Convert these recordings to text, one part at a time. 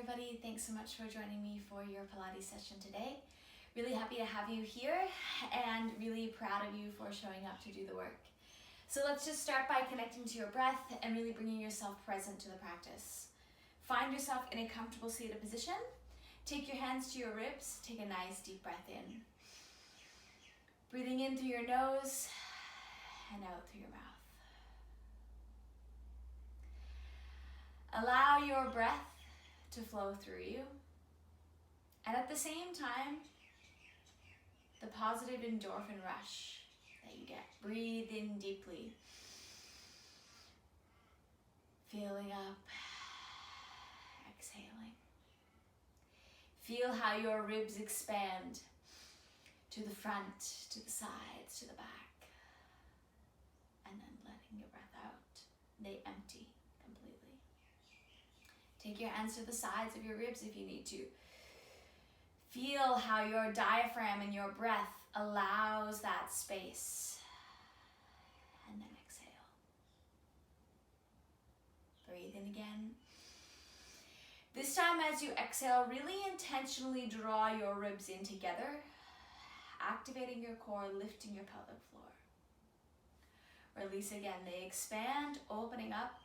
everybody. Thanks so much for joining me for your Pilates session today. Really happy to have you here and really proud of you for showing up to do the work. So let's just start by connecting to your breath and really bringing yourself present to the practice. Find yourself in a comfortable seated position. Take your hands to your ribs. Take a nice deep breath in. Breathing in through your nose and out through your mouth. Allow your breath to flow through you. And at the same time, the positive endorphin rush that you get. Breathe in deeply. Feeling up, exhaling. Feel how your ribs expand to the front, to the sides, to the back. And then letting your breath out. They empty completely. Take your hands to the sides of your ribs if you need to. Feel how your diaphragm and your breath allows that space. And then exhale. Breathe in again. This time as you exhale, really intentionally draw your ribs in together, activating your core, lifting your pelvic floor. Release again. They expand, opening up.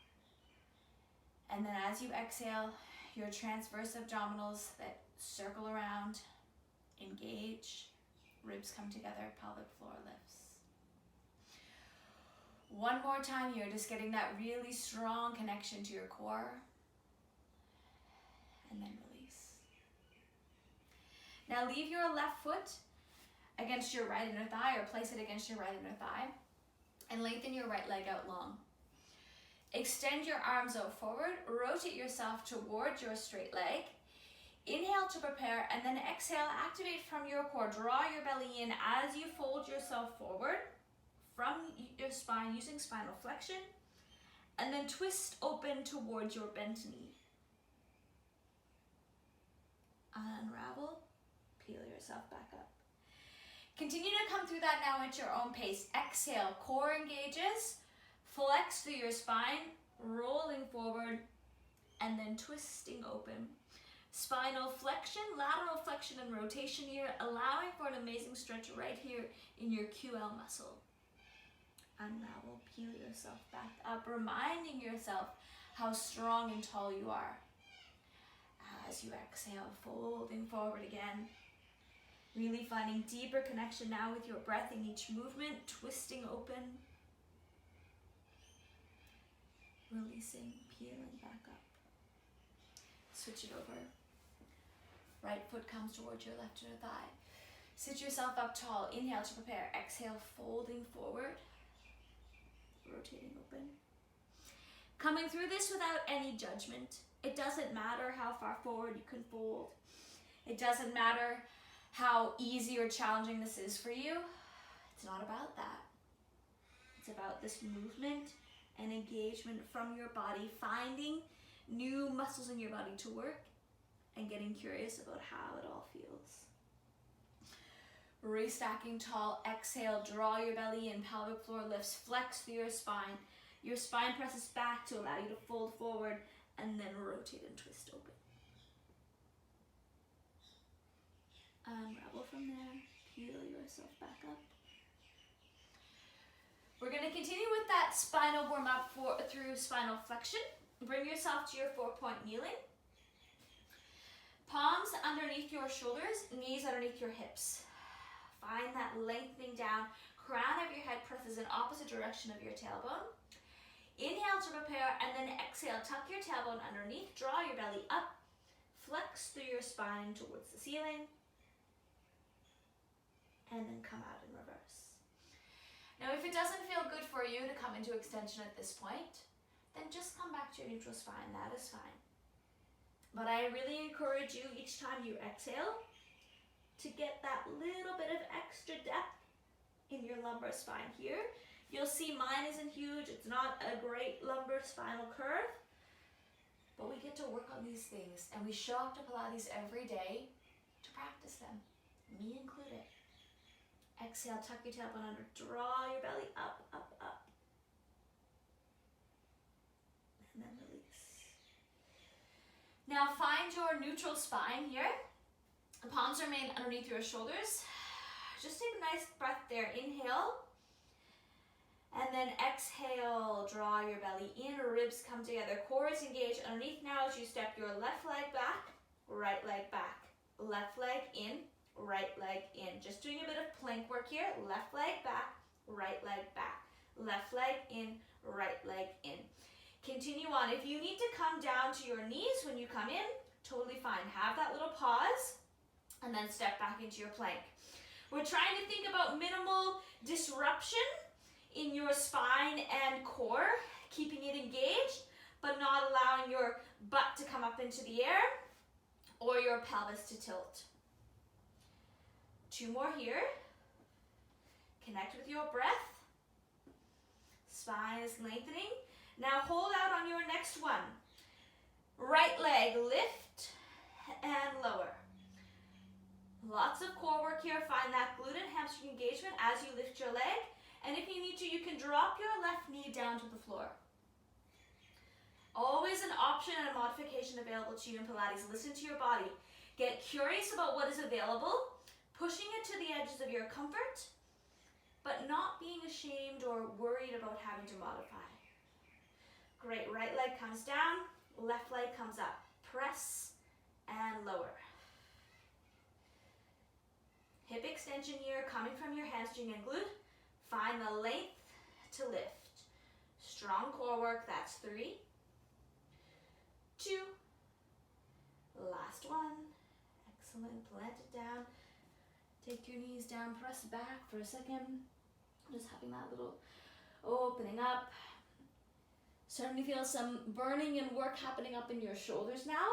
And then as you exhale, your transverse abdominals that circle around, engage, ribs come together, pelvic floor lifts. One more time here, just getting that really strong connection to your core. And then release. Now leave your left foot against your right inner thigh, or place it against your right inner thigh, and lengthen your right leg out long. Extend your arms out forward, rotate yourself towards your straight leg. Inhale to prepare, and then exhale, activate from your core. Draw your belly in as you fold yourself forward from your spine using spinal flexion, and then twist open towards your bent knee. Unravel, peel yourself back up. Continue to come through that now at your own pace. Exhale, core engages. Flex through your spine, rolling forward, and then twisting open. Spinal flexion, lateral flexion, and rotation here, allowing for an amazing stretch right here in your QL muscle. Unravel, peel yourself back up, reminding yourself how strong and tall you are. As you exhale, folding forward again. Really finding deeper connection now with your breath in each movement, twisting open. Releasing, peeling back up. Switch it over. Right foot comes towards your left inner thigh. Sit yourself up tall. Inhale to prepare. Exhale, folding forward. Rotating open. Coming through this without any judgment. It doesn't matter how far forward you can fold. It doesn't matter how easy or challenging this is for you. It's not about that. It's about this movement and engagement from your body, finding new muscles in your body to work and getting curious about how it all feels. Restacking tall, exhale, draw your belly in, pelvic floor lifts, flex through your spine. Your spine presses back to allow you to fold forward and then rotate and twist open. Unravel from there, peel yourself back up. We're going to continue with that spinal warm-up through spinal flexion. Bring yourself to your 4-point kneeling. Palms underneath your shoulders, knees underneath your hips. Find that lengthening down. Crown of your head presses in opposite direction of your tailbone. Inhale to prepare, and then exhale. Tuck your tailbone underneath. Draw your belly up. Flex through your spine towards the ceiling. And then come out in reverse. Now, if it doesn't feel good for you to come into extension at this point, then just come back to your neutral spine. That is fine. But I really encourage you each time you exhale to get that little bit of extra depth in your lumbar spine here. You'll see mine isn't huge. It's not a great lumbar spinal curve, but we get to work on these things, and we show up to Pilates every day to practice them, me included. Exhale, tuck your tailbone under, draw your belly up, up, up. And then release. Now find your neutral spine here. The palms remain underneath your shoulders. Just take a nice breath there. Inhale. And then exhale, draw your belly in, ribs come together, core is engaged underneath now as you step your left leg back, right leg back, left leg in, right leg in. Just doing a bit of plank work here, left leg back, right leg back, left leg in, right leg in. Continue on. If you need to come down to your knees when you come in, totally fine. Have that little pause and then step back into your plank. We're trying to think about minimal disruption in your spine and core, keeping it engaged, but not allowing your butt to come up into the air or your pelvis to tilt. 2 more here. Connect with your breath. Spine is lengthening. Now hold out on your next one. Right leg, lift and lower. Lots of core work here. Find that glute and hamstring engagement as you lift your leg. And if you need to, you can drop your left knee down to the floor. Always an option and a modification available to you in Pilates. Listen to your body. Get curious about what is available, pushing it to the edges of your comfort, but not being ashamed or worried about having to modify. Great, right leg comes down, left leg comes up. Press and lower. Hip extension here, coming from your hamstring and glute. Find the length to lift. Strong core work, that's 3, 2, last one. Excellent, plant it down. Take your knees down, press back for a second. Just having that little opening up. Starting to feel some burning and work happening up in your shoulders now.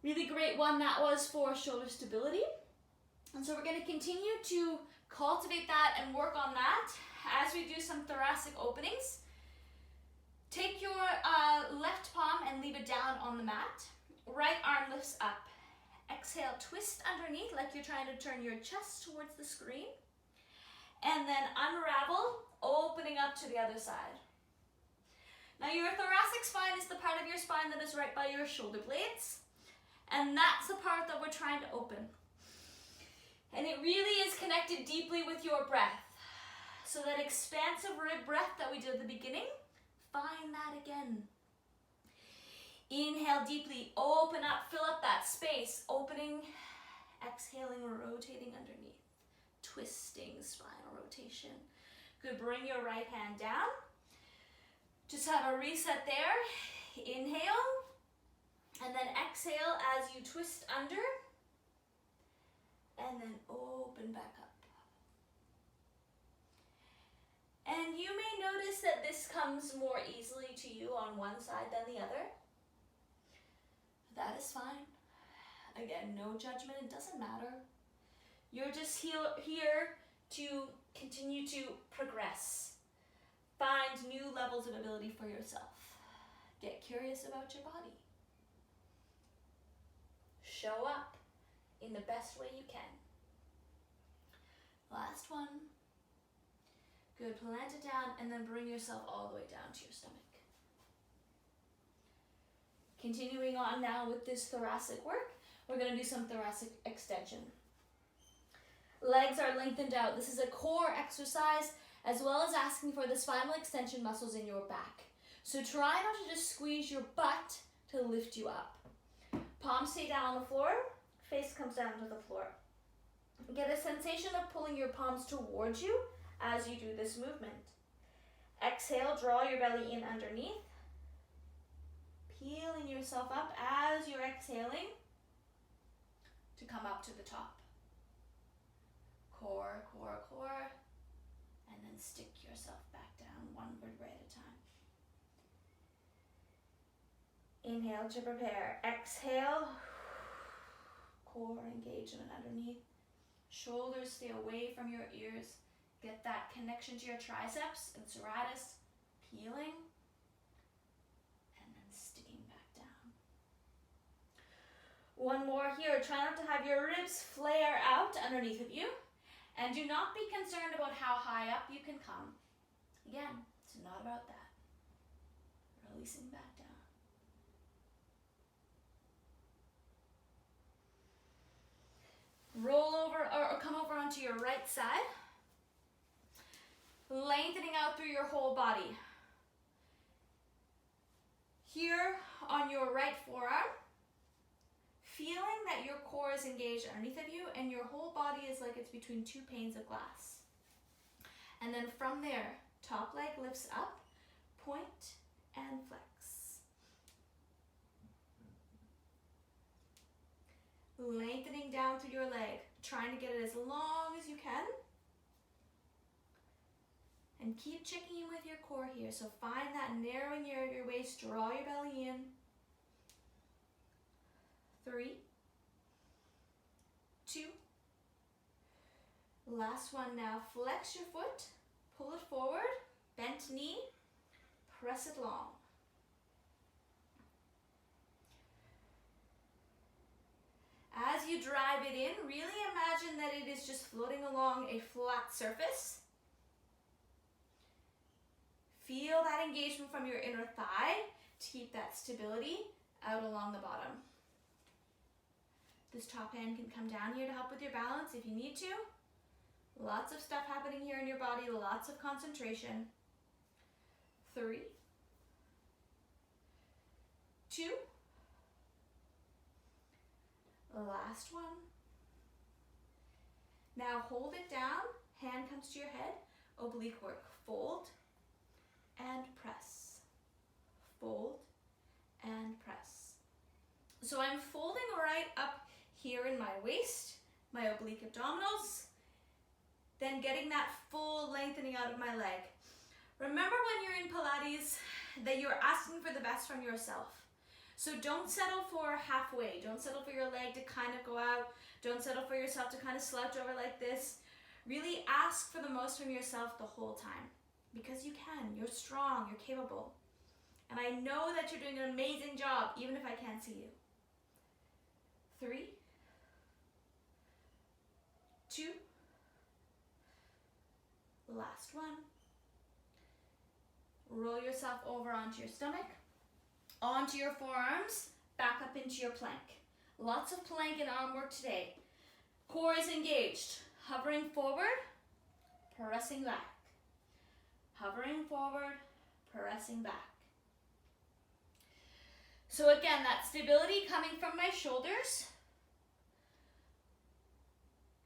Really great one that was for shoulder stability. And so we're going to continue to cultivate that and work on that as we do some thoracic openings. Take your left palm and leave it down on the mat. Right arm lifts up. Exhale, twist underneath like you're trying to turn your chest towards the screen. And then unravel, opening up to the other side. Now your thoracic spine is the part of your spine that is right by your shoulder blades. And that's the part that we're trying to open. And it really is connected deeply with your breath. So that expansive rib breath that we did at the beginning, find that again. Inhale deeply, open up, fill up that space, opening, exhaling, rotating underneath, twisting spinal rotation. Good, bring your right hand down. Just have a reset there. Inhale, and then exhale as you twist under. And then open back up. And you may notice that this comes more easily to you on one side than the other. That is fine. Again, no judgment, it doesn't matter. You're just here to continue to progress. Find new levels of ability for yourself. Get curious about your body. Show up in the best way you can. Last one. Good, plant it down and then bring yourself all the way down to your stomach. Continuing on now with this thoracic work, we're going to do some thoracic extension. Legs are lengthened out. This is a core exercise as well as asking for the spinal extension muscles in your back. So try not to just squeeze your butt to lift you up. Palms stay down on the floor. Face comes down to the floor. Get a sensation of pulling your palms towards you as you do this movement. Exhale, draw your belly in underneath. Peeling yourself up as you're exhaling to come up to the top. Core, core, core. And then stick yourself back down, one vertebrae at a time. Inhale to prepare. Exhale. Core engagement underneath. Shoulders stay away from your ears. Get that connection to your triceps and serratus. Peeling. And then sticking back down. One more here. Try not to have your ribs flare out underneath of you. And do not be concerned about how high up you can come. Again, it's not about that. Releasing back down. side. Lengthening out through your whole body. Here on your right forearm, feeling that your core is engaged underneath of you and your whole body is like it's between two panes of glass. And then from there, top leg lifts up, point and flex. Lengthening down through your leg, trying to get it as long as you can. And keep checking in with your core here. So find that narrowing area of your waist, draw your belly in. 3, 2. Last one now. Flex your foot, pull it forward, bent knee, press it long. As you drive it in, really imagine that it is just floating along a flat surface. Feel that engagement from your inner thigh to keep that stability out along the bottom. This top hand can come down here to help with your balance if you need to. Lots of stuff happening here in your body, lots of concentration. 3, 2. Last one. Now hold it down, hand comes to your head, oblique work. Fold and press. Fold and press. So I'm folding right up here in my waist, my oblique abdominals, then getting that full lengthening out of my leg. Remember when you're in Pilates that you're asking for the best from yourself. So don't settle for halfway. Don't settle for your leg to kind of go out. Don't settle for yourself to kind of slouch over like this. Really ask for the most from yourself the whole time. Because you can. You're strong. You're capable. And I know that you're doing an amazing job, even if I can't see you. 3, 2. Last one. Roll yourself over onto your stomach, onto your forearms, back up into your plank. Lots of plank and arm work today. Core is engaged. Hovering forward, pressing back. Hovering forward, pressing back. So again, that stability coming from my shoulders.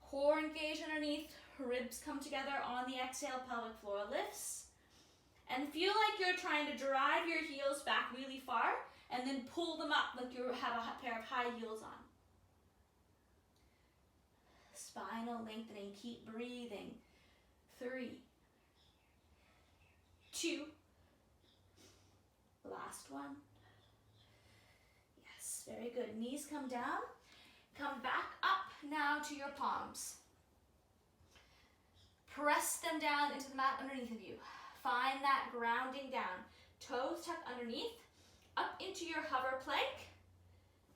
Core engaged underneath, ribs come together on the exhale, pelvic floor lifts. And feel like you're trying to drive your heels back really far and then pull them up like you have a pair of high heels on. Spinal lengthening, keep breathing. 3, 2. Last one. Yes, very good. Knees come down. Come back up now to your palms. Press them down into the mat underneath of you. Find that grounding down. Toes tuck underneath, up into your hover plank.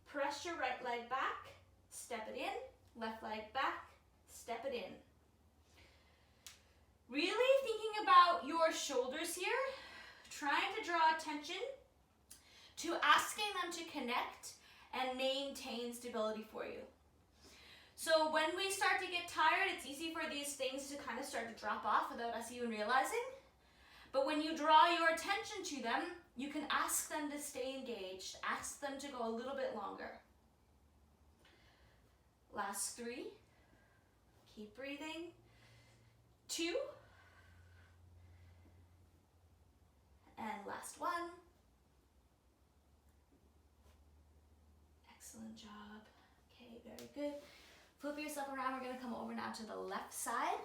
Press your right leg back, step it in, left leg back, step it in. Really thinking about your shoulders here, trying to draw attention to asking them to connect and maintain stability for you. So when we start to get tired, it's easy for these things to kind of start to drop off without us even realizing. But when you draw your attention to them, you can ask them to stay engaged, ask them to go a little bit longer. Last 3, keep breathing. 2, and last 1. Excellent job. Okay, very good. Flip yourself around. We're going to come over now to the left side.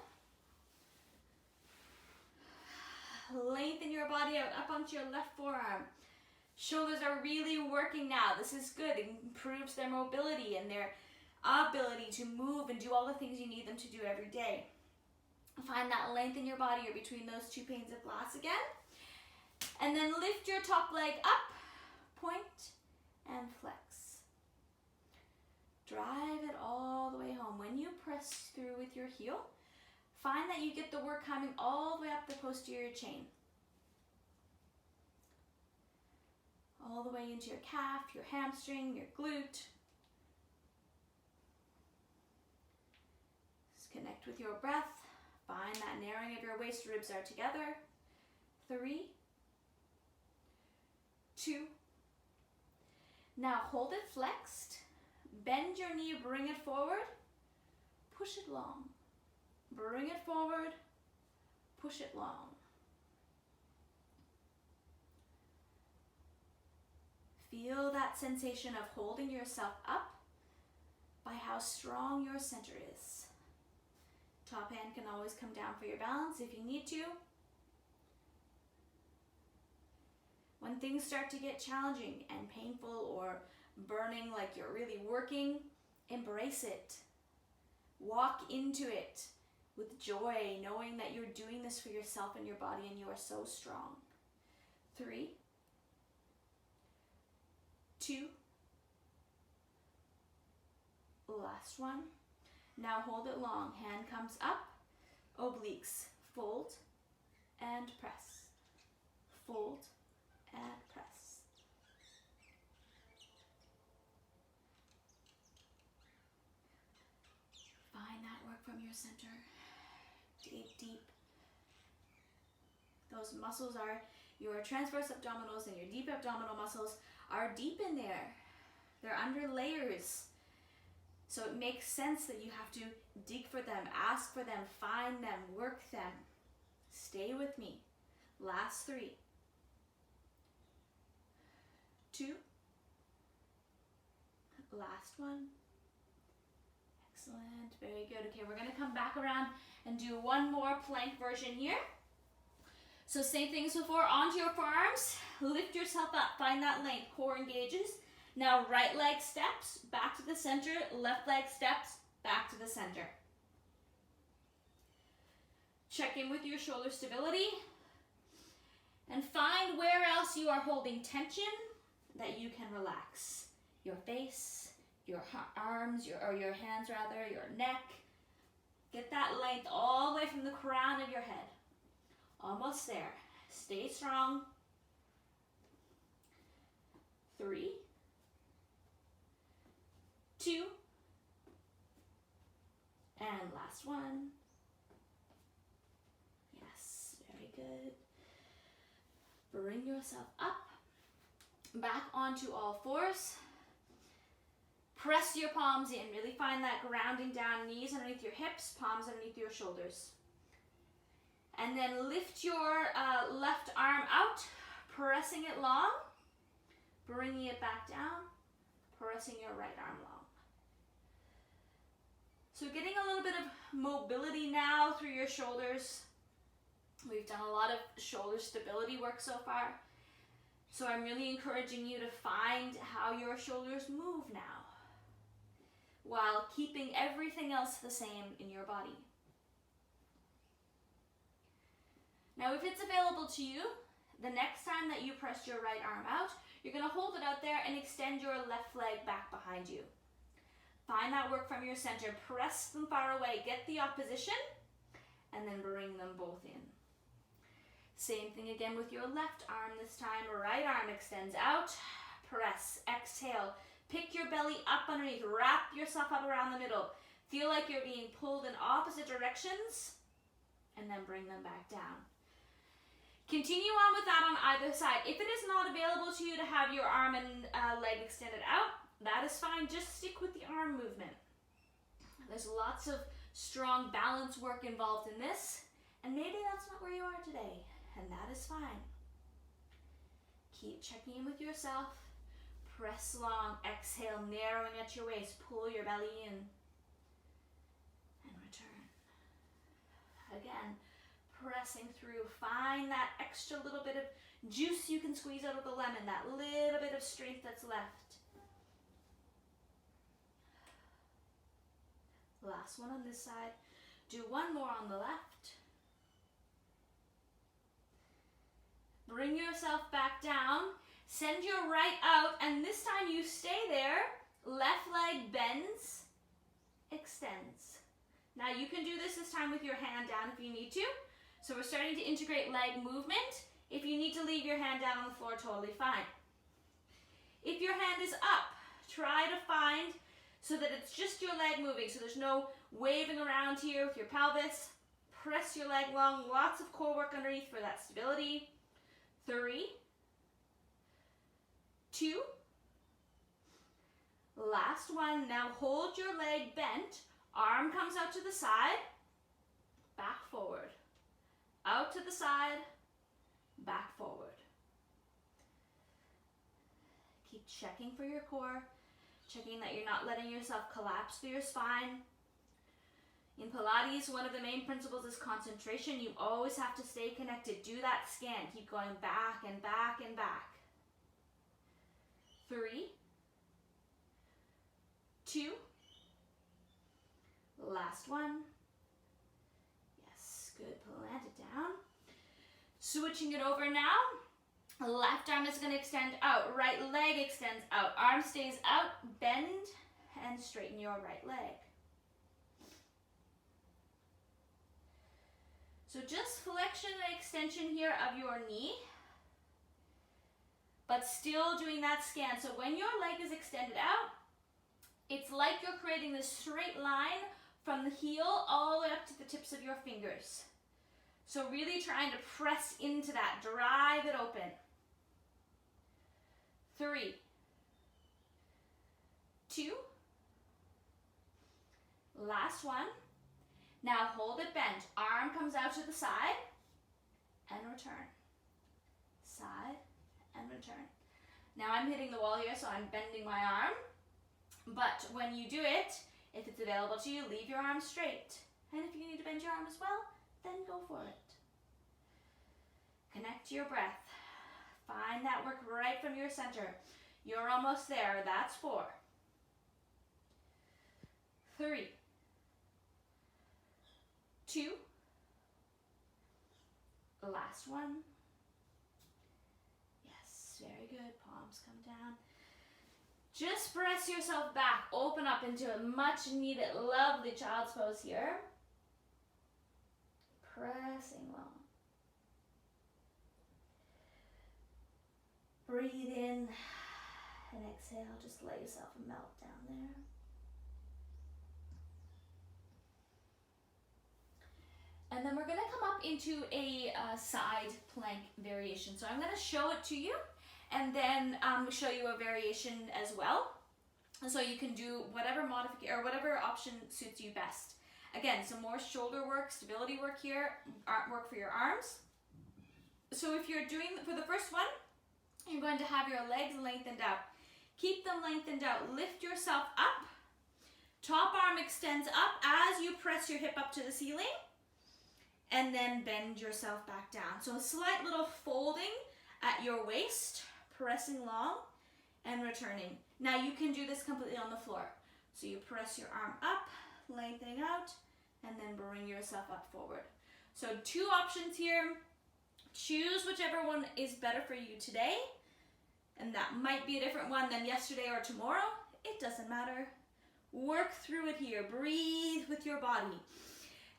Lengthen your body out up onto your left forearm. Shoulders are really working now. This is good. It improves their mobility and their ability to move and do all the things you need them to do every day. Find that length in your body or between those two panes of glass again. And then lift your top leg up, point, and flex. Drive it all the way home. When you press through with your heel, find that you get the work coming all the way up the posterior chain. All the way into your calf, your hamstring, your glute. Just Connect with your breath. Find that narrowing of your waist, ribs are together. 3, 2. Now hold it flexed. Bend your knee, bring it forward. Push it long. Bring it forward. Push it long. Feel that sensation of holding yourself up by how strong your center is. Top hand can always come down for your balance if you need to. When things start to get challenging and painful or burning like you're really working, embrace it. Walk into it with joy, knowing that you're doing this for yourself and your body and you are so strong. 3, 2. Last one. Now hold it long. Hand comes up, obliques. Fold and press. Fold and press. Find that work from your center. Dig deep. Those muscles are your transverse abdominals and your deep abdominal muscles are deep in there. They're under layers. So it makes sense that you have to dig for them, ask for them, find them, work them. Stay with me. Last 3, 2. Last one. Excellent. Very good. Okay, we're going to come back around and do one more plank version here. So same thing as before, onto your forearms. Lift yourself up. Find that length. Core engages. Now right leg steps back to the center, left leg steps back to the center. Check in with your shoulder stability and find where else you are holding tension that you can relax. Your face, your arms, your hands rather, your neck. Get that length all the way from the crown of your head. Almost there. Stay strong. 3, 2, and last one. Yes, very good. Bring yourself up, back onto all fours. Press your palms in. Really find that grounding down, knees underneath your hips, palms underneath your shoulders. And then lift your left arm out, pressing it long, bringing it back down, pressing your right arm long. So getting a little bit of mobility now through your shoulders. We've done a lot of shoulder stability work so far. So I'm really encouraging you to find how your shoulders move now, while keeping everything else the same in your body. Now if it's available to you, the next time that you press your right arm out, you're going to hold it out there and extend your left leg back behind you. Find that work from your center. Press them far away. Get the opposition and then bring them both in. Same thing again with your left arm this time. Right arm extends out. Press. Exhale. Pick your belly up underneath. Wrap yourself up around the middle. Feel like you're being pulled in opposite directions and then bring them back down. Continue on with that on either side. If it is not available to you to have your arm and leg extended out, that is fine. Just stick with the arm movement. There's lots of strong balance work involved in this, and maybe that's not where you are today, and that is fine. Keep checking in with yourself. Press long. Exhale, narrowing at your waist. Pull your belly in and return. Again, pressing through. Find that extra little bit of juice you can squeeze out of the lemon, that little bit of strength that's left. Last one on this side. Do one more on the left. Bring yourself back down. Send your right out, and this time you stay there. Left leg bends, extends. Now you can do this time with your hand down if you need to. So we're starting to integrate leg movement. If you need to leave your hand down on the floor, totally fine. If your hand is up, try to find so that it's just your leg moving, so there's no waving around here with your pelvis. Press your leg long, lots of core work underneath for that stability. 3, 2, last one. Now hold your leg bent, arm comes out to the side, back forward, out to the side, back forward. Keep checking for your core, checking that you're not letting yourself collapse through your spine. In Pilates, one of the main principles is concentration. You always have to stay connected. Do that scan. Keep going back and back and back. 3, 2, last one. Yes, good. Plant it down. Switching it over now. Left arm is going to extend out. Right leg extends out. Arm stays out. Bend and straighten your right leg. So just flexion and extension here of your knee, but still doing that scan. So when your leg is extended out, it's like you're creating this straight line from the heel all the way up to the tips of your fingers. So really trying to press into that, drive it open. 3, 2, last one. Now hold it bent. Arm comes out to the side and return. Side and return. Now I'm hitting the wall here, so I'm bending my arm. But when you do it, if it's available to you, leave your arm straight. And if you need to bend your arm as well, then go for it. Connect to your breath. Find that work right from your center. You're almost there. That's 4, 3, 2, last one. Yes, very good. Palms come down. Just press yourself back. Open up into a much needed, lovely child's pose here. Pressing long. Breathe in and exhale. Just let yourself melt down there. And then we're going to come up into a side plank variation. So I'm going to show it to you and then show you a variation as well. So you can do whatever modification or whatever option suits you best. Again, some more shoulder work, stability work here, work for your arms. So if you're doing, for the first one, you're going to have your legs lengthened out. Keep them lengthened out. Lift yourself up. Top arm extends up as you press your hip up to the ceiling. And then bend yourself back down. So a slight little folding at your waist, pressing long and returning. Now you can do this completely on the floor. So you press your arm up, lengthening out, and then bring yourself up forward. So 2 options here. Choose whichever one is better for you today. And that might be a different one than yesterday or tomorrow. It doesn't matter. Work through it here. Breathe with your body.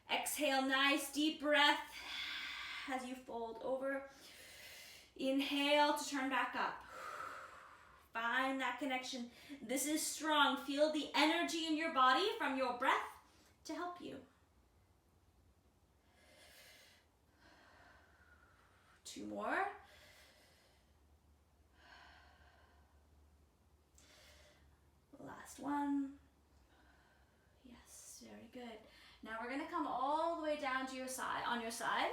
Exhale, nice deep breath as you fold over. Inhale to turn back up. Find that connection. This is strong. Feel the energy in your body from your breath to help you. 2 more. Last one. Yes, very good. Now we're going to come all the way down to your side, on your side.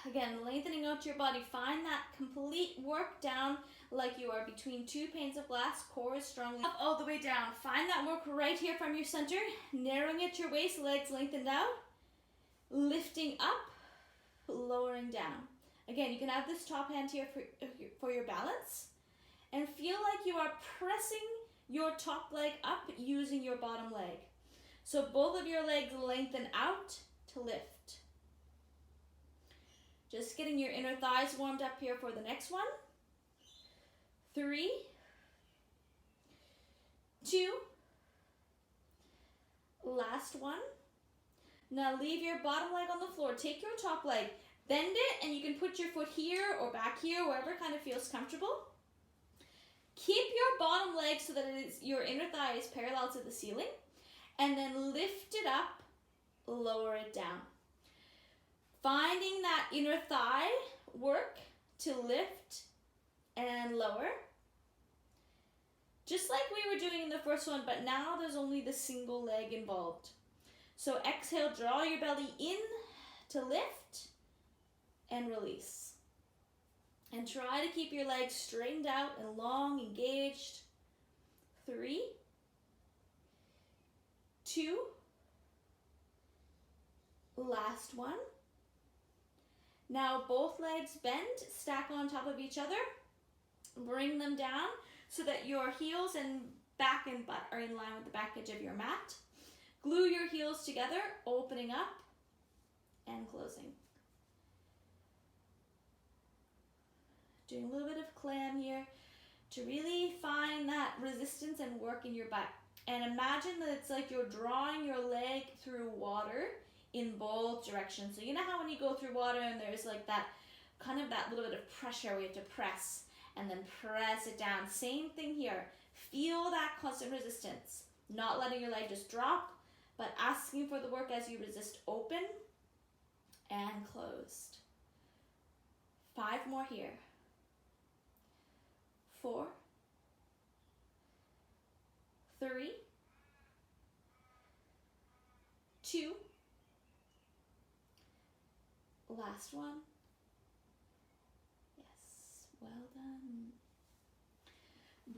Again, lengthening out your body. Find that complete work down like you are between 2 panes of glass. Core is strongly up all the way down. Find that work right here from your center. Narrowing at your waist, legs lengthened out. Lifting up, lowering down. Again, you can have this top hand here for your balance. And feel like you are pressing your top leg up using your bottom leg. So both of your legs lengthen out to lift. Just getting your inner thighs warmed up here for the next one. 3, 2, last one. Now leave your bottom leg on the floor. Take your top leg, bend it, and you can put your foot here or back here, wherever kind of feels comfortable. Keep your bottom leg so that your inner thigh is parallel to the ceiling, and then lift it up, lower it down. Finding that inner thigh work to lift and lower. Just like we were doing in the first one, but now there's only the single leg involved. So exhale, draw your belly in to lift and release. And try to keep your legs straightened out and long, engaged. 3, 2, last one. Now both legs bend, stack on top of each other. Bring them down so that your heels and back and butt are in line with the back edge of your mat. Glue your heels together, opening up and closing. Doing a little bit of clam here to really find that resistance and work in your butt. And imagine that it's like you're drawing your leg through water in both directions. So you know how when you go through water and there's like that kind of that little bit of pressure where you have to press and then press it down. Same thing here. Feel that constant resistance. Not letting your leg just drop, but asking for the work as you resist. Open and closed. 5 more here. 4, 3, 2, last one. Yes, well done.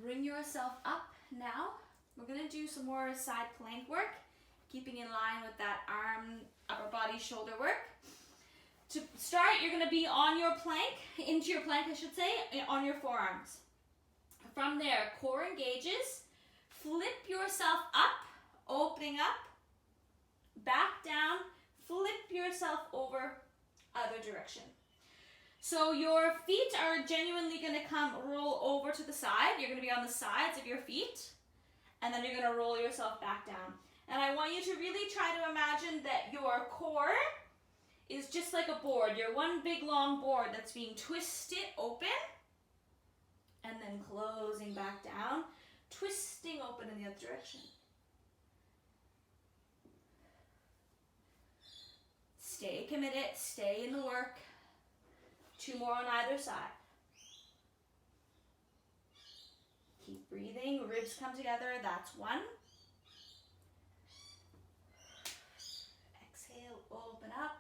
Bring yourself up now. We're going to do some more side plank work, keeping in line with that arm, upper body, shoulder work. To start, you're going to be on your plank, into your plank I should say, on your forearms. From there, core engages, flip yourself up, opening up, back down, flip yourself over, other direction. So your feet are genuinely going to roll over to the side. You're going to be on the sides of your feet, and then you're going to roll yourself back down. And I want you to really try to imagine that your core is just like a board. You're one big long board that's being twisted open, and then closing back down, twisting open in the other direction. Stay committed, stay in the work. 2 more on either side. Keep breathing, ribs come together, that's 1. Exhale, open up.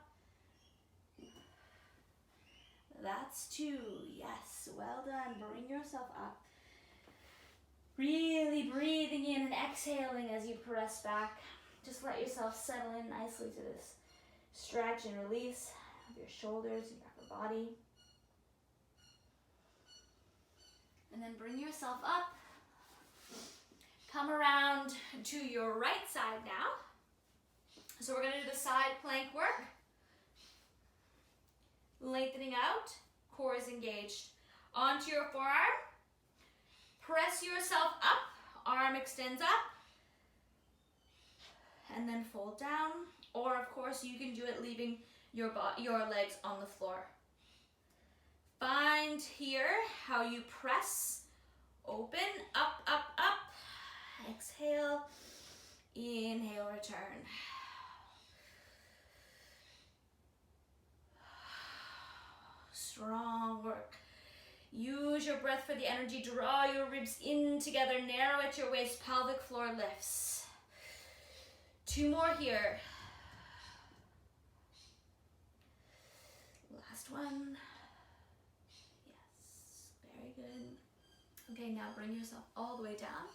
That's 2, yes, well done. Bring yourself up. Really breathing in and exhaling as you press back. Just let yourself settle in nicely to this stretch and release of your shoulders and your upper body. And then bring yourself up. Come around to your right side now. So we're going to do the side plank work. Lengthening out, core is engaged. Onto your forearm, press yourself up, arm extends up, and then fold down. Or of course you can do it leaving your legs on the floor. Find here how you press, open, up, up, up. Exhale, inhale, return. Strong work. Use your breath for the energy. Draw your ribs in together. Narrow at your waist. Pelvic floor lifts. 2 more here. Last one. Yes. Very good. Okay, now bring yourself all the way down.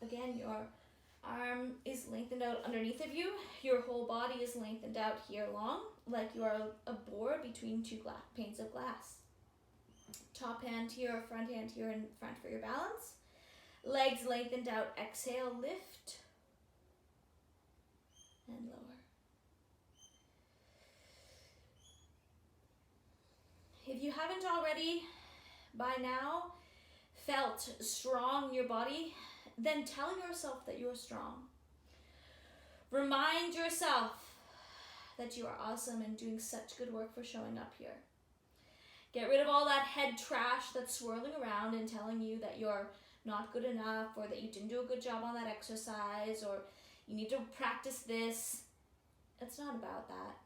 Again, your arm is lengthened out underneath of you. Your whole body is lengthened out here long, like you are a board between 2 panes of glass. Top hand here, front hand here in front for your balance. Legs lengthened out. Exhale, lift and lower. If you haven't already by now felt strong in your body, then tell yourself that you are strong. Remind yourself that you are awesome and doing such good work for showing up here. Get rid of all that head trash that's swirling around and telling you that you're not good enough, or that you didn't do a good job on that exercise, or you need to practice this. It's not about that.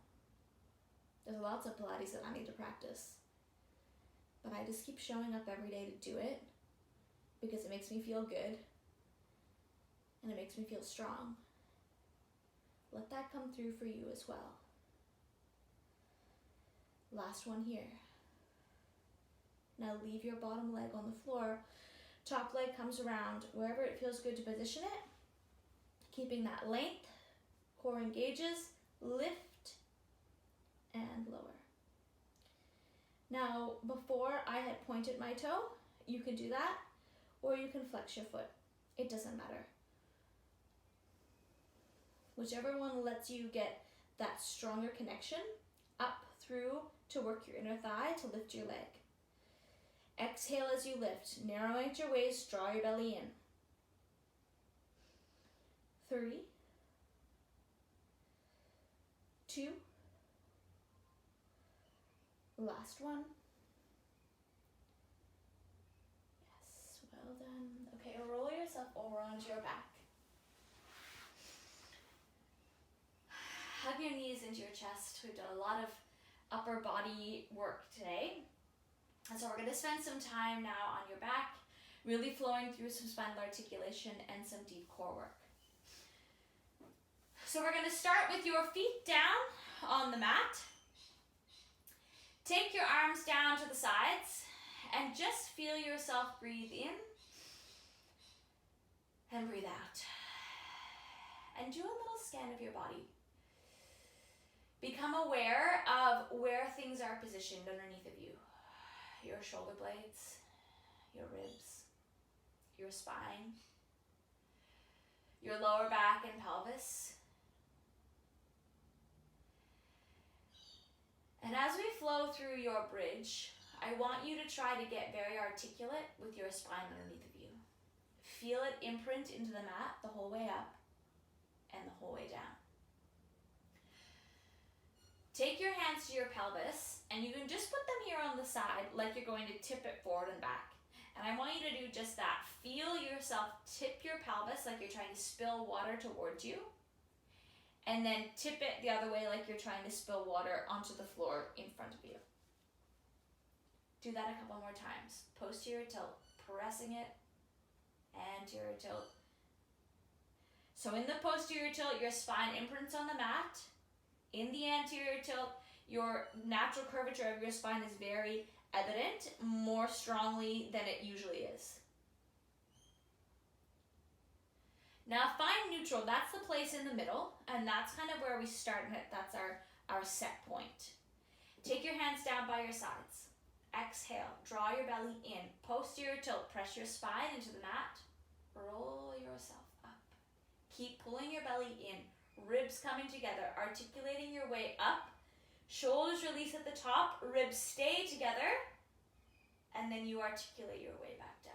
There's lots of Pilates that I need to practice. But I just keep showing up every day to do it because it makes me feel good and it makes me feel strong. Let that come through for you as well. Last one here. Now leave your bottom leg on the floor. Top leg comes around wherever it feels good to position it. Keeping that length, core engages, lift, and lower. Now, before I had pointed my toe, you can do that, or you can flex your foot. It doesn't matter. Whichever one lets you get that stronger connection up through to work your inner thigh to lift your leg. Exhale as you lift. Narrow out your waist, draw your belly in. 3, 2, last one. Yes, well done. Okay, roll yourself over onto your back. Hug your knees into your chest. We've done a lot of upper body work today. And so we're going to spend some time now on your back, really flowing through some spinal articulation and some deep core work. So we're going to start with your feet down on the mat. Take your arms down to the sides and just feel yourself breathe in and breathe out. And do a little scan of your body. Become aware of where things are positioned underneath of you. Your shoulder blades, your ribs, your spine, your lower back and pelvis. And as we flow through your bridge, I want you to try to get very articulate with your spine underneath of you. Feel it imprint into the mat the whole way up and the whole way down. Take your hands to your pelvis, and you can just put them here on the side like you're going to tip it forward and back. And I want you to do just that. Feel yourself tip your pelvis like you're trying to spill water towards you, and then tip it the other way like you're trying to spill water onto the floor in front of you. Do that a couple more times. Posterior tilt, pressing it, anterior tilt. So in the posterior tilt, your spine imprints on the mat. In the anterior tilt, your natural curvature of your spine is very evident, more strongly than it usually is. Now find neutral, that's the place in the middle, and that's kind of where we start, and that's our set point. Take your hands down by your sides. Exhale, draw your belly in. Posterior tilt, press your spine into the mat. Roll yourself up. Keep pulling your belly in. Ribs coming together, articulating your way up. Shoulders release at the top, ribs stay together, and then you articulate your way back down.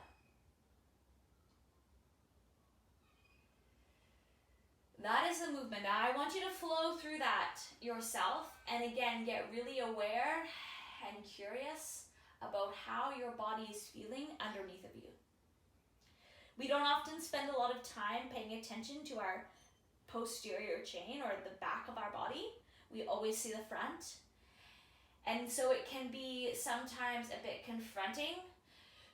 That is the movement. Now I want you to flow through that yourself, and again, get really aware and curious about how your body is feeling underneath of you. We don't often spend a lot of time paying attention to our posterior chain or the back of our body. We always see the front. And so it can be sometimes a bit confronting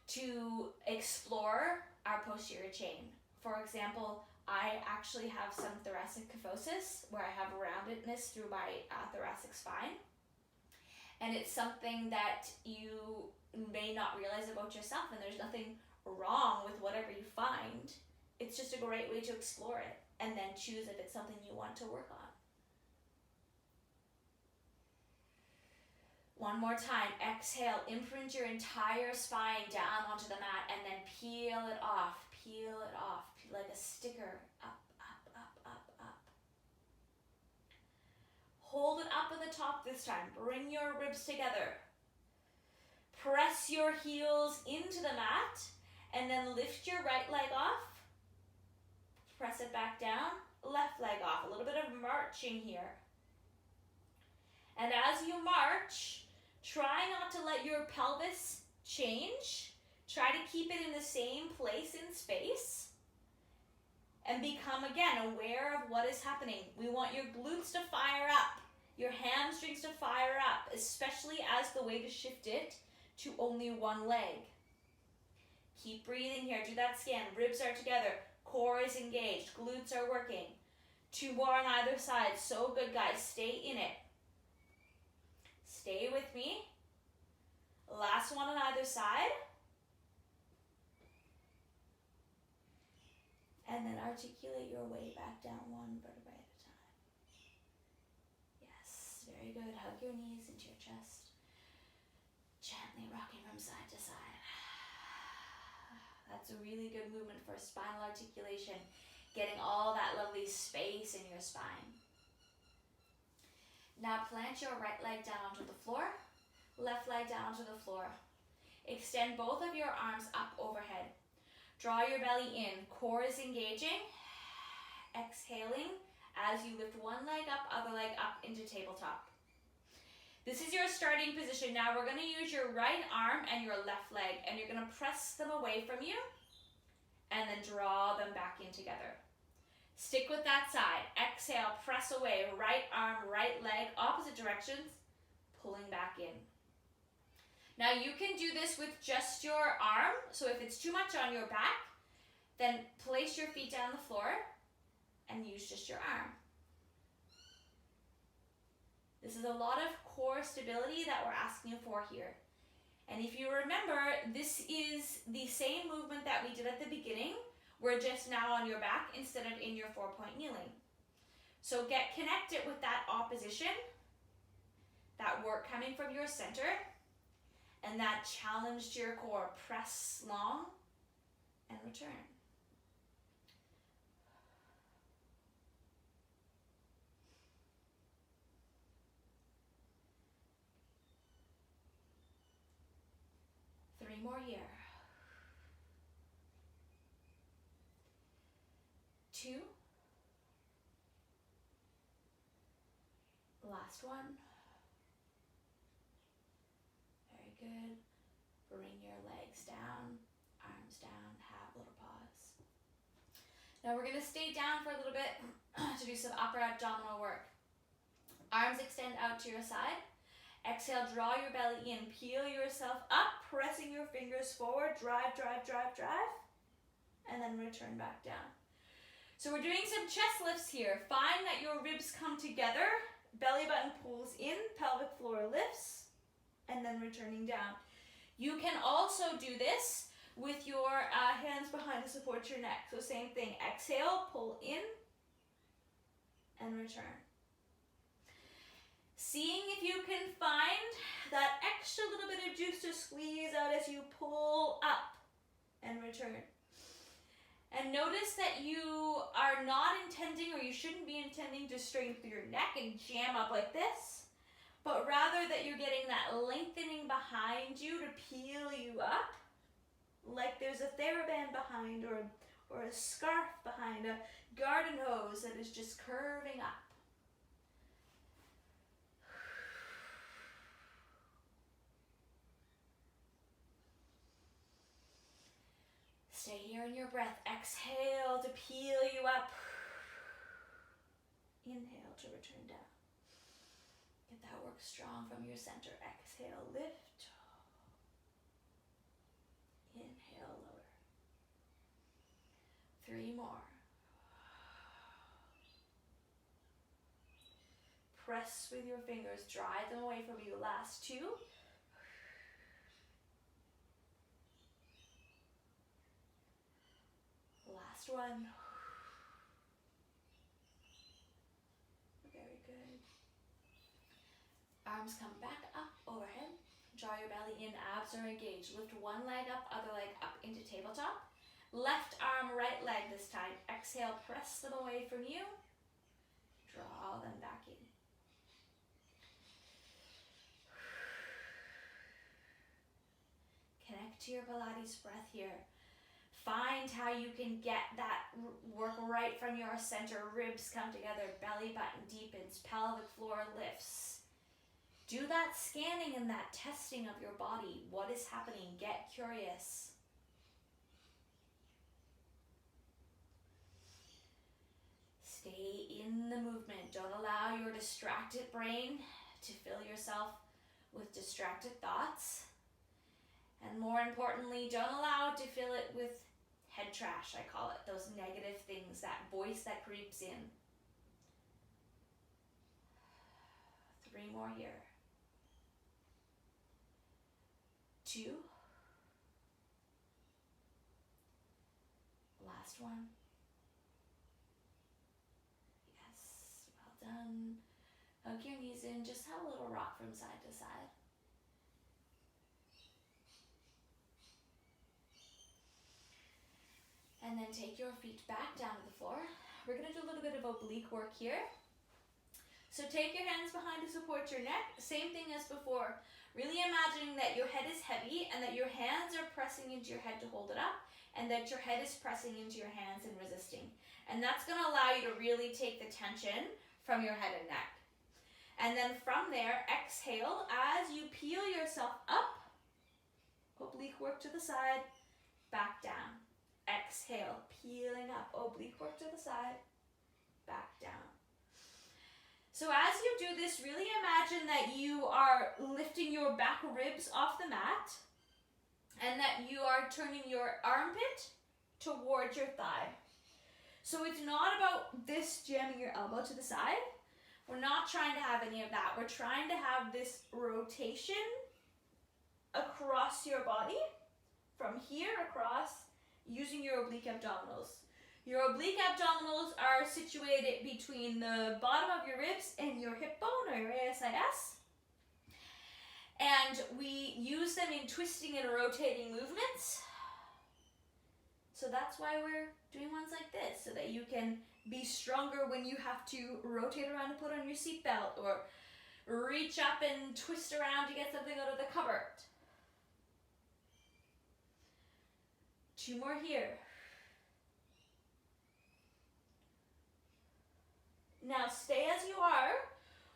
to explore our posterior chain. For example, I actually have some thoracic kyphosis where I have roundedness through my thoracic spine. And it's something that you may not realize about yourself, and there's nothing wrong with whatever you find. It's just a great way to explore it and then choose if it's something you want to work on. One more time. Exhale, imprint your entire spine down onto the mat and then peel it off like a sticker. Up, up, up, up, up. Hold it up at the top this time. Bring your ribs together. Press your heels into the mat and then lift your right leg off. Press it back down, left leg off. A little bit of marching here. And as you march, Try not to let your pelvis change. Try to keep it in the same place in space. And become, again, aware of what is happening. We want your glutes to fire up, your hamstrings to fire up, especially as the weight is shifted to only one leg. Keep breathing here. Do that scan. Ribs are together. Core is engaged. Glutes are working. 2 more on either side. So good, guys. Stay in it. Stay with me. Last one on either side. And then articulate your way back down one vertebrae at a time. Yes, very good. Hug your knees into your chest. Gently rocking from side to side. That's a really good movement for spinal articulation. Getting all that lovely space in your spine. Now plant your right leg down onto the floor. Left leg down onto the floor. Extend both of your arms up overhead. Draw your belly in. Core is engaging. Exhaling as you lift one leg up, other leg up into tabletop. This is your starting position. Now we're going to use your right arm and your left leg, and you're going to press them away from you and then draw them back in together. Stick with that side. Exhale, press away. Right arm, right leg, opposite directions, pulling back in. Now you can do this with just your arm. So if it's too much on your back, then place your feet down the floor and use just your arm. This is a lot of core stability that we're asking for here. And if you remember, this is the same movement that we did at the beginning. We're just now on your back instead of in your 4-point kneeling. So get connected with that opposition, that work coming from your center, and that challenge to your core. Press long and return. Three more here. 2. Last one. Very good. Bring your legs down, arms down, have a little pause. Now we're going to stay down for a little bit to do some upper abdominal work. Arms extend out to your side. Exhale, draw your belly in, peel yourself up, pressing your fingers forward, drive, drive, drive, drive, and then return back down. So we're doing some chest lifts here. Find that your ribs come together, belly button pulls in, pelvic floor lifts, and then returning down. You can also do this with your hands behind to support your neck. So same thing, exhale, pull in, and return. Seeing if you can find that extra little bit of juice to squeeze out as you pull up and return. And notice that you are not intending, or you shouldn't be intending, to strain through your neck and jam up like this, but rather that you're getting that lengthening behind you to peel you up, like there's a TheraBand behind, or a scarf behind, a garden hose that is just curving up. Stay here in your breath. Exhale to peel you up. Inhale to return down. Get that work strong from your center. Exhale, lift. Inhale, lower. 3 more. Press with your fingers. Drive them away from you. Last 2. Last one. Very good. Arms come back up overhead. Draw your belly in, abs are engaged. Lift one leg up, other leg up into tabletop. Left arm, right leg this time. Exhale, press them away from you. Draw them back in. Connect to your Pilates breath here. Find how you can get that work right from your center. Ribs come together, belly button deepens, pelvic floor lifts. Do that scanning and that testing of your body. What is happening? Get curious. Stay in the movement. Don't allow your distracted brain to fill yourself with distracted thoughts. And more importantly, don't allow it to fill it with head trash, I call it. Those negative things, that voice that creeps in. 3 more here. 2. Last one. Yes, well done. Hug your knees in, just have a little rock from side to side. And then take your feet back down to the floor. We're gonna do a little bit of oblique work here. So take your hands behind to support your neck. Same thing as before. Really imagining that your head is heavy and that your hands are pressing into your head to hold it up, and that your head is pressing into your hands and resisting. And that's gonna allow you to really take the tension from your head and neck. And then from there, exhale as you peel yourself up. Oblique work to the side, back down. Exhale, peeling up, oblique work to the side, back down. So as you do this, really imagine that you are lifting your back ribs off the mat and that you are turning your armpit towards your thigh. So it's not about this jamming your elbow to the side. We're not trying to have any of that. We're trying to have this rotation across your body, from here across, using your oblique abdominals. Your oblique abdominals are situated between the bottom of your ribs and your hip bone, or your ASIS. And we use them in twisting and rotating movements. So that's why we're doing ones like this, so that you can be stronger when you have to rotate around and put on your seatbelt, or reach up and twist around to get something out of the cupboard. 2 more here. Now stay as you are,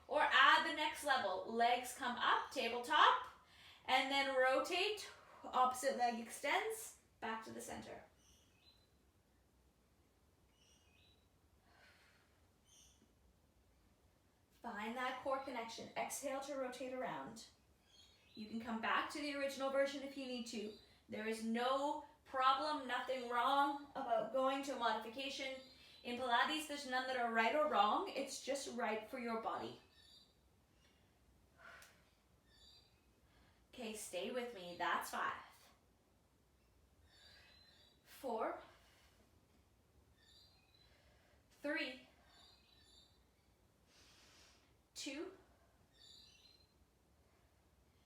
or add the next level. Legs come up, tabletop, and then rotate. Opposite leg extends, back to the center. Find that core connection. Exhale to rotate around. You can come back to the original version if you need to. There is no problem, nothing wrong about going to a modification. In Pilates, there's none that are right or wrong. It's just right for your body. Okay, stay with me. That's 5. 4. 3. 2.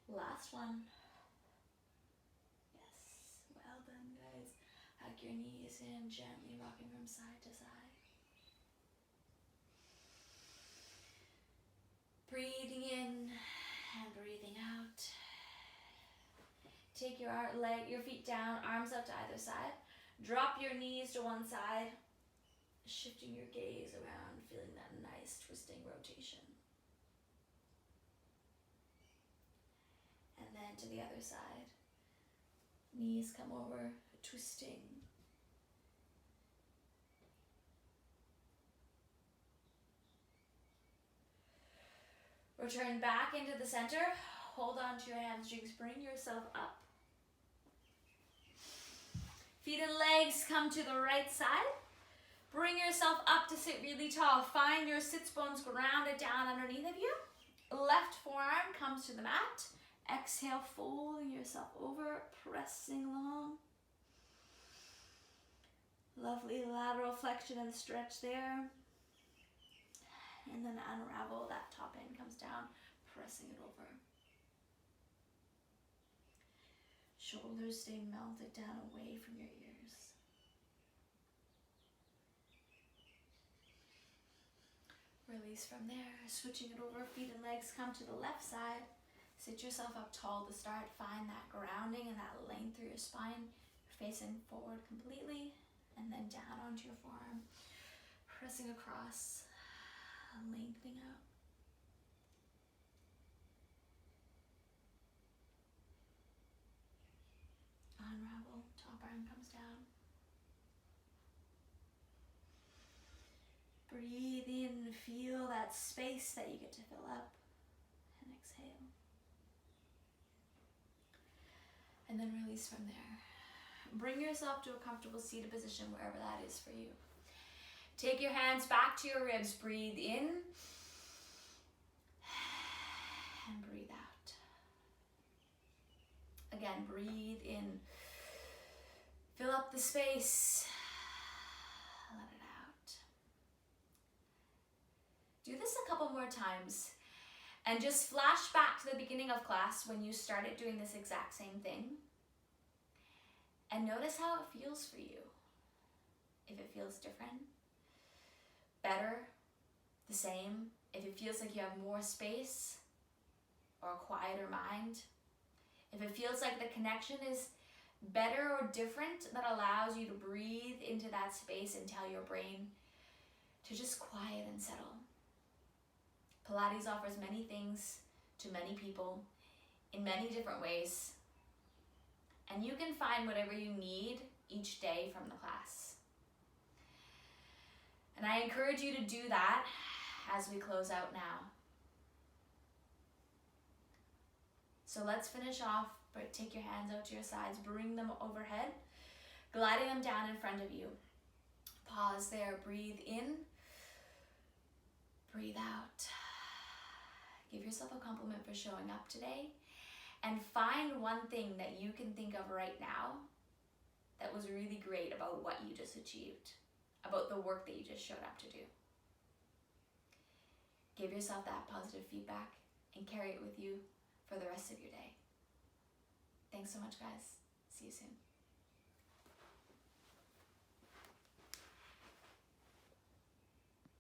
Last one. Yes, well done, guys. Hug your knees in, gently rocking from side to side. Breathing in and breathing out. Take your feet down, arms up to either side. Drop your knees to one side, shifting your gaze around, feeling that nice twisting rotation. And then to the other side. Knees come over, twisting. Return back into the center. Hold on to your hamstrings. Bring yourself up. Feet and legs come to the right side. Bring yourself up to sit really tall. Find your sits bones grounded down underneath of you. Left forearm comes to the mat. Exhale, folding yourself over, pressing long. Lovely lateral flexion and stretch there. And then unravel, that top end comes down, pressing it over. Shoulders stay melted down away from your ears. Release from there, switching it over, feet and legs come to the left side. Sit yourself up tall to start. Find that grounding and that length through your spine. Facing forward completely, and then down onto your forearm. Pressing across, lengthening out. Arm comes down. Breathe in, feel that space that you get to fill up, and exhale. And then release from there. Bring yourself to a comfortable seated position wherever that is for you. Take your hands back to your ribs. Breathe in and breathe out. Again, breathe in. Fill up the space. Let it out. Do this a couple more times. And just flash back to the beginning of class when you started doing this exact same thing. And notice how it feels for you. If it feels different, better, the same, if it feels like you have more space or a quieter mind, if it feels like the connection is better or different, that allows you to breathe into that space and tell your brain to just quiet and settle. Pilates offers many things to many people in many different ways, and you can find whatever you need each day from the class. And I encourage you to do that as we close out now. So let's finish off, but take your hands out to your sides, bring them overhead, gliding them down in front of you. Pause there, breathe in, breathe out. Give yourself a compliment for showing up today, and find one thing that you can think of right now that was really great about what you just achieved, about the work that you just showed up to do. Give yourself that positive feedback and carry it with you for the rest of your day. Thanks so much, guys. See you soon.